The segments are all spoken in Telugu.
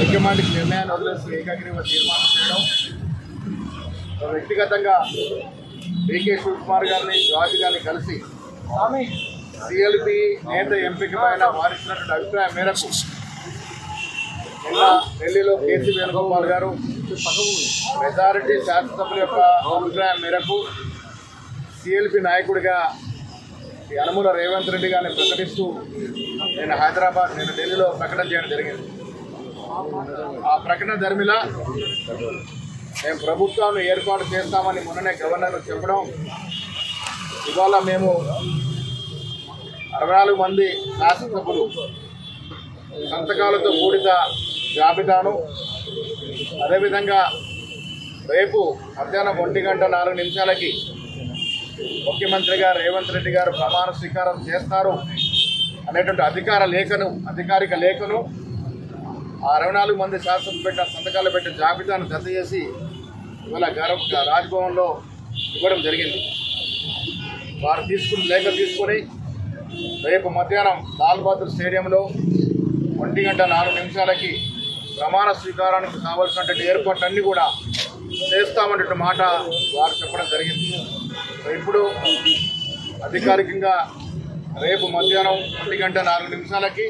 హైకమాండ్కి నిర్ణయాన్ని వదిలేసి ఏకగ్రీవ తీర్మానం చేయడం, వ్యక్తిగతంగా డీకే శివకుమార్ గారిని జార్జ్ గారిని కలిసి సిఎల్పి నేత ఎంపిక పైన వారిచ్చినటువంటి అభిప్రాయం మేరకు నిన్న ఢిల్లీలో కేసీ వేణుగోపాల్ గారు మెజారిటీ శాసనసభ్యుల యొక్క అభిప్రాయం మేరకు సిఎల్పి నాయకుడిగా యనమల రేవంత్ రెడ్డి గారిని ప్రకటిస్తూ నేను ఢిల్లీలో ప్రకటన చేయడం జరిగింది. ఆ ప్రకటన ధర్మిలా మేము ప్రభుత్వాన్ని ఏర్పాటు చేస్తామని మొన్ననే గవర్నర్ చెప్పడం, ఇవాళ మేము 64 మంది శాసనసభ్యులు సంతకాలతో కూడిన జాబితాను, అదేవిధంగా రేపు మధ్యాహ్నం 1:04 ముఖ్యమంత్రి గారు రేవంత్ రెడ్డి గారు ప్రమాణ స్వీకారం చేస్తారు అనేటువంటి అధికారిక లేఖను ఆ 64 మంది శాసనసభ్యులు పెట్టిన సంతకాలు పెట్టిన జాబితాను జత చేసి ఇవాళ రాజ్భవన్లో ఇవ్వడం జరిగింది. వారు లేఖ తీసుకుని రేపు మధ్యాహ్నం లాల్ బహదూర్ స్టేడియంలో 1:04 ప్రమాణ స్వీకారానికి కావాల్సినటువంటి ఏర్పాట్లన్నీ కూడా చేస్తామన్నట్టు మాట వారు చెప్పడం జరిగింది. ఇప్పుడు అధికారికంగా రేపు మధ్యాహ్నం 1:04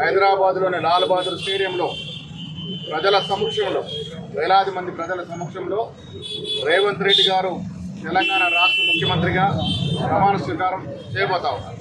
హైదరాబాద్లోని లాల్ బహదూర్ స్టేడియంలో ప్రజల సమక్షంలో, వేలాది మంది ప్రజల సమక్షంలో రేవంత్ రెడ్డి గారు తెలంగాణ రాష్ట్ర ముఖ్యమంత్రిగా ప్రమాణ స్వీకారం చేయబోతా ఉన్నారు.